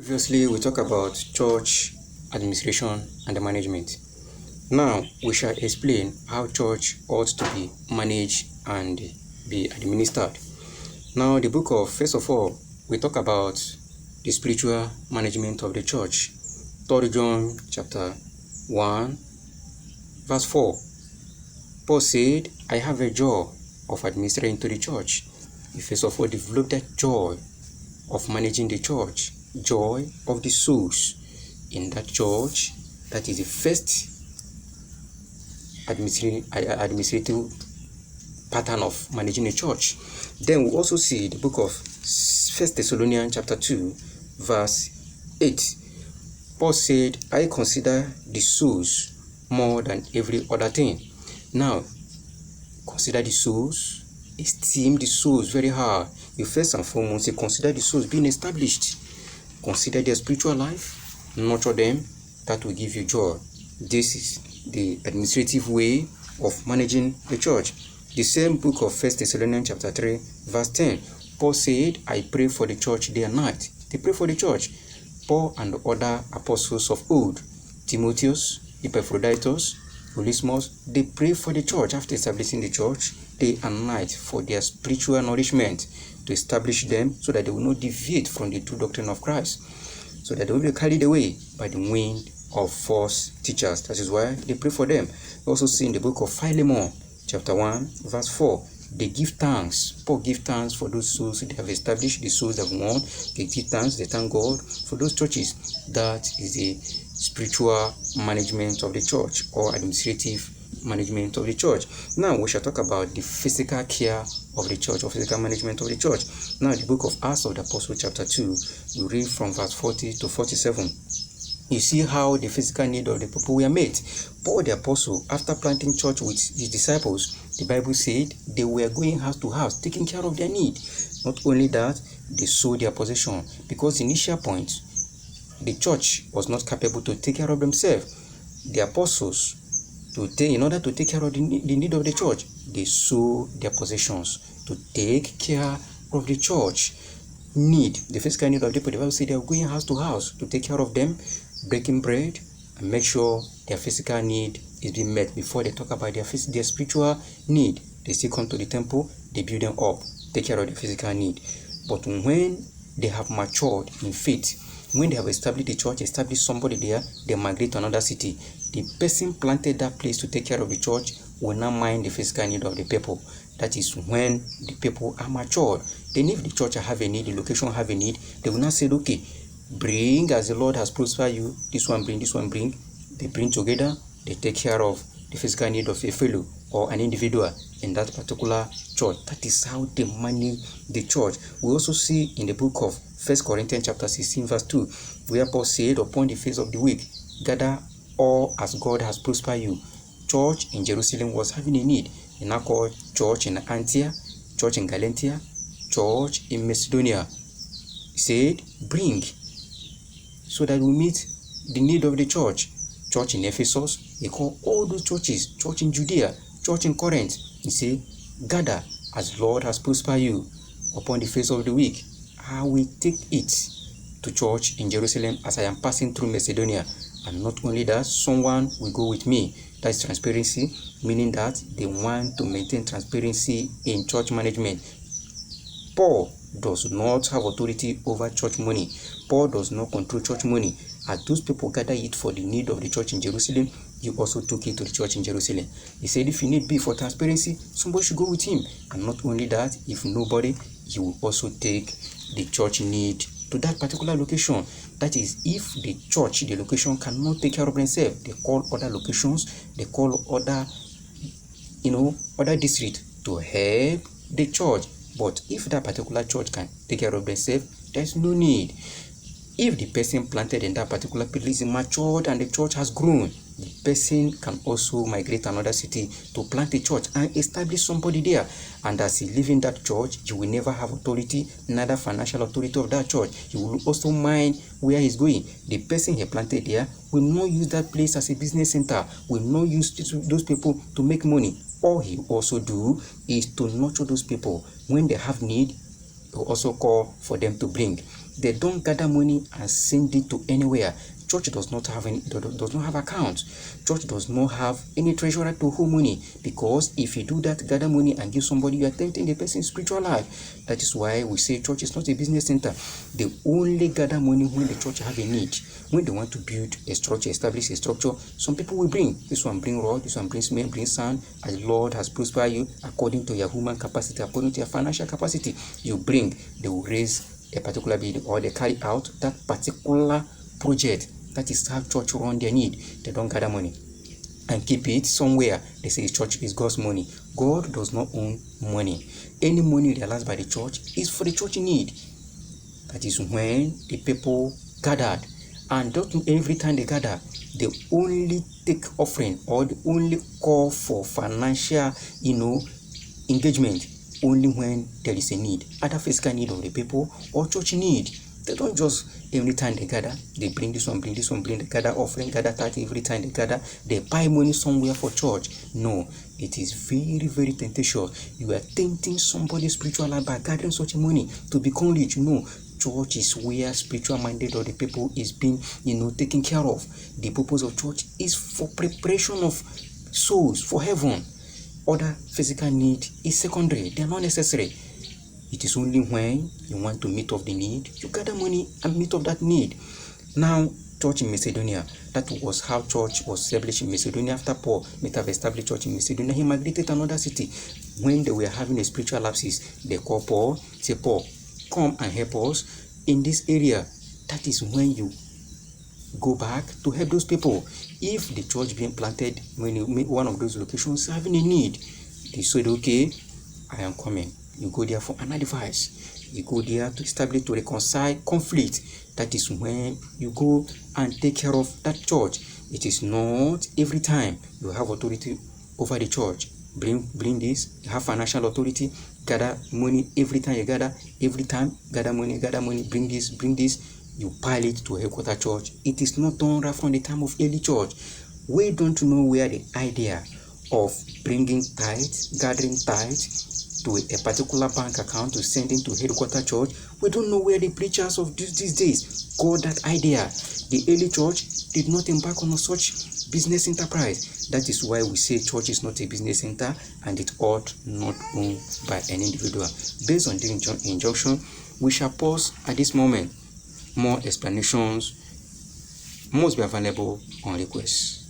Previously, we talked about church administration and the management. Now, we shall explain how church ought to be managed and be administered. Now, the book of, first of all, we talk about the spiritual management of the church. 3 John chapter 1, verse 4. Paul said, I have a joy of administering to the church. He first of all developed that joy of managing the church, joy of the souls in that church. That is the first administrative pattern of managing a church. Then we also see the book of 1 Thessalonians chapter 2 verse 8. Paul said, I consider the souls more than every other thing. Now, consider the souls, esteem the souls very hard. You first and foremost consider the souls being established. Consider their spiritual life, nurture them. That will give you joy. This is the administrative way of managing the church. The same book of 1 Thessalonians chapter 3 verse 10. Paul said, I pray for the church day and night. They pray for the church. Paul and the other apostles of old, Timotheus, Epaphroditus, Onesimus, they pray for the church after establishing the church day and night for their spiritual nourishment, to establish them so that they will not deviate from the true doctrine of Christ, so that they will be carried away by the wind of false teachers. That is why they pray for them. We also see in the book of Philemon, chapter 1, verse 4, they give thanks. Paul give thanks for those souls they have established, the souls they've won. They give thanks, they thank God for those churches. That is the spiritual management of the church, or administrative management of the church. Now we shall talk about the physical care of the church, or physical management of the church. Now the book of Acts of the Apostle chapter 2, we read from verse 40 to 47. You see how the physical need of the people were met. Paul the apostle, after planting church with his disciples, the Bible said they were going house to house, taking care of their need. Not only that, they sold their possession, because the initial point, the church was not capable to take care of themselves. The apostles, in order to take care of the need of the church, they sold their possessions to take care of the church need, the physical need of the people. The Bible said they are going house to house to take care of them, breaking bread, and make sure their physical need is being met before they talk about their spiritual need. They still come to the temple, they build them up, take care of their physical need. But when they have matured in faith, when they have established the church, established somebody there, they migrate to another city. The person planted that place to take care of the church will not mind the physical need of the people. That is when the people are matured. Then if the church have a need, the location have a need, they will not say, okay, bring as the Lord has prospered you, this one bring, this one bring. They bring together, they take care of the physical need of a fellow or an individual in that particular church. That is how they manage the church. We also see in the book of 1 Corinthians chapter 16 verse 2, where Paul said, upon the face of the week, gather all as God has prospered you. Church in Jerusalem was having a need. They now called church in Antioch, church in Galatia, church in Macedonia. He said, bring, so that we meet the need of the church. Church in Ephesus, he called all those churches, church in Judea, church in Corinth. He said, gather as Lord has prospered you upon the face of the week. I will take it to church in Jerusalem as I am passing through Macedonia. And not only that, someone will go with me. That's transparency, meaning that they want to maintain transparency in church management. Paul does not have authority over church money. Paul does not control church money. As those people gather it for the need of the church in Jerusalem, he also took it to the church in Jerusalem. He said if you need be for transparency, somebody should go with him. And not only that, if nobody, he will also take the church need to that particular location. That is, if the church, the location cannot take care of themselves, they call other locations, they call other districts to help the church. But if that particular church can take care of themselves, there's no need. If the person planted in that particular place is matured and the church has grown, the person can also migrate to another city to plant a church and establish somebody there. And as he lives in that church, he will never have authority, neither financial authority of that church. He will also mind where he's going. The person he planted there will not use that place as a business center, will not use those people to make money. All he also do is to nurture those people. When they have need, he will also call for them to bring. They don't gather money and send it to anywhere. Church does not have account. Church does not have any treasurer to hold money, because if you do that, gather money and give somebody, you are tempting the person's spiritual life. That is why we say church is not a business center. They only gather money when the church have a need. When they want to build a structure, establish a structure, some people will bring. This one bring rod, this one bring cement, bring sand. As the Lord has prospered you according to your human capacity, according to your financial capacity, you bring. They will raise a particular building, or they carry out that particular project. That is how church run their need. They don't gather money and keep it somewhere. They say church is God's money. God does not own money. Any money realized by the church is for the church need. That is when the people gathered, and not every time they gather, they only take offering, or they only call for financial, engagement only when there is a need, either physical need of the people or church need. They don't just every time they gather, they bring this one, they gather offering, gather tithe. Every time they gather, they buy money somewhere for church. No, it is very, very temptatious. You are tempting somebody's spiritual life by gathering such money to become rich. No, church is where spiritual mandate of the people is being, taken care of. The purpose of church is for preparation of souls for heaven. Other physical need is secondary. They are not necessary. It is only when you want to meet up the need, you gather money and meet up that need. Now, church in Macedonia, that was how church was established in Macedonia. After Paul met have established church in Macedonia, he migrated to another city. When they were having a spiritual lapses, they called Paul, say, Paul, come and help us in this area. That is when you go back to help those people. If the church being planted when you make one of those locations having a need, they said, okay, I am coming. You go there for an advice. You go there to establish, to reconcile conflict. That is when you go and take care of that church. It is not every time you have authority over the church. Bring this. You have financial authority. Gather money every time you gather. Every time gather money. Bring this. You pile it to a headquarter church. It is not done right from the time of early church. We don't know where the idea of bringing tithes, gathering tithes to a particular bank account to send into headquarter church. We don't know where the preachers of these days got that idea. The early church did not embark on such business enterprise. That is why we say church is not a business center, and it ought not owned by an individual. Based on this injunction, we shall pause at this moment. More explanations must be available on request.